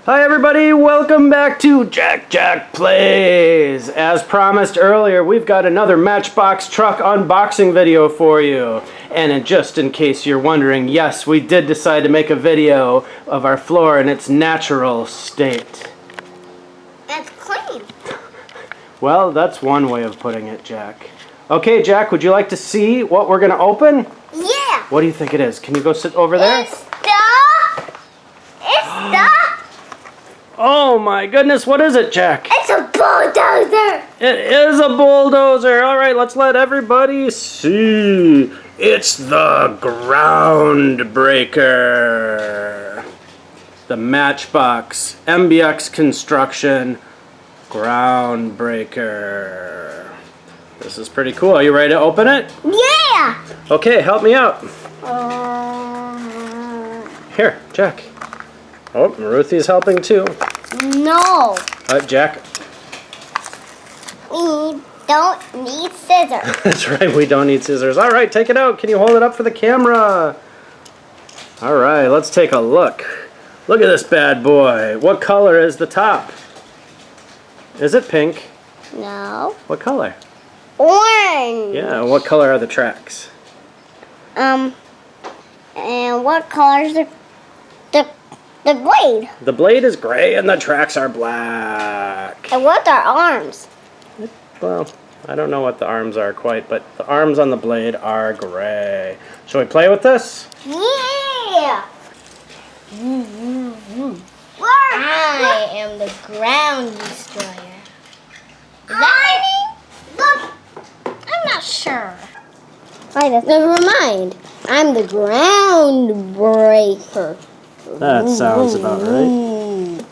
Hi everybody, welcome back to JackJackPlays. As promised earlier, we've got another Matchbox truck unboxing video for you. And just in case you're wondering, yes, we did decide to make a video of our floor in its natural state. It's clean. Well, that's one way of putting it, Jack. Okay, Jack, would you like to see what we're going to open? Yeah. What do you think it is? Can you go sit over there? It's the... Oh my goodness, what is it, Jack? It's a bulldozer. It is a bulldozer. All right, let's let everybody see. It's the Ground Breaker. The Matchbox MBX Construction Ground Breaker. This is pretty cool. Are you ready to open it? Yeah. Okay, help me out. Here, Jack. Oh, Ruthie's helping too. No. Jack. We don't need scissors. That's right, we don't need scissors. All right, take it out. Can you hold it up for the camera? All right, let's take a look. Look at this bad boy. What color is the top? Is it pink? No. What color? Orange. Yeah, what color are the tracks? And what color is the blade? The blade is gray and the tracks are black. And what are arms? Well, I don't know what the arms are quite, but the arms on the blade are gray. Shall we play with this? Yeah. I am the ground destroyer. Is that look. I'm not sure. Never mind. I'm the ground breaker. That sounds about right.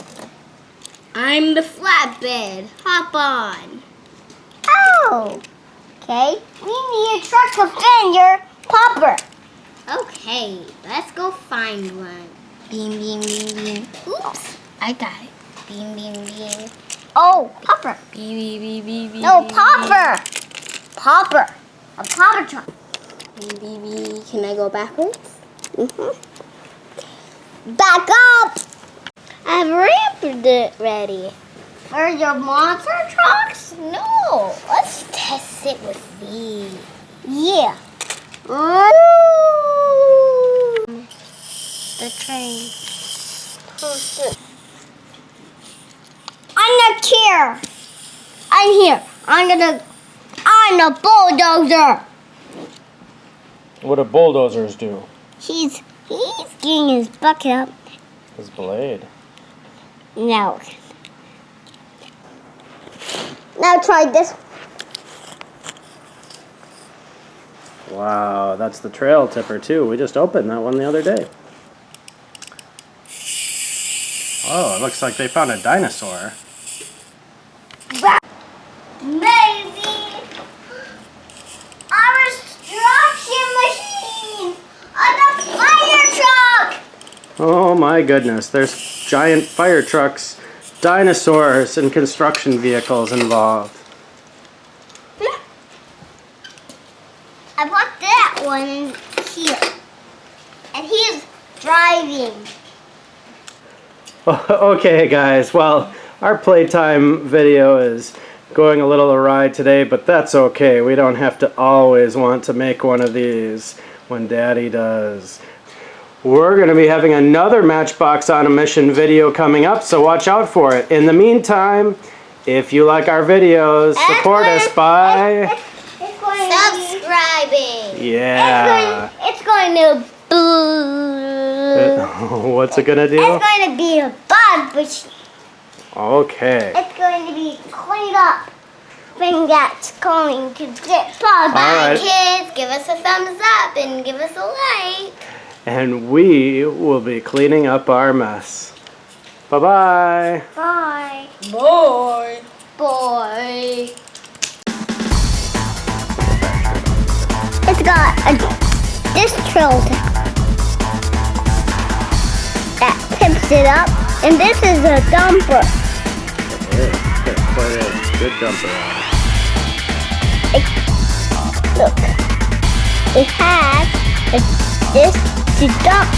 I'm the flatbed. Hop on. Oh. Okay. We need a truck to fit your popper. Okay. Let's go find one. Beam, beam, beam, beam. Oops. I got it. Beam, beam, beam. Oh, popper. Beep, beep, beep, beep, beep. No, popper. Popper. A popper truck. Beep, beep, beep. Can I go backwards? Back up! I've ramped it ready. For your monster trucks? No. Let's test it with these. Yeah. The train. I'm not here. I'm here. I'm the bulldozer. What do bulldozers do? He's getting his bucket up. His blade. Now try this. Wow, that's the trail tipper too. We just opened that one the other day. Oh, it looks like they found a dinosaur. Maybe our construction machine on the fire truck. Oh my goodness, there's giant fire trucks, dinosaurs, and construction vehicles involved. I put that one in here, and he's driving. Okay guys, well, our playtime video is going a little awry today, but that's okay. We don't have to always want to make one of these when Daddy does. We're going to be having another Matchbox on a Mission video coming up, so watch out for it. In the meantime, if you like our videos, support us by subscribing. Yeah. It's going to What's it going to do? It's going to be a bug machine. Okay. It's going to be cleaned up. Thing that's going to get bug. Bye, kids. Give us a thumbs up and give us a like. And we will be cleaning up our mess. Bye-bye. Bye. Bye. Bye. It's got this trail that tips it up, and this is a dumper. It's quite a good dumper. Look, it has this to dump.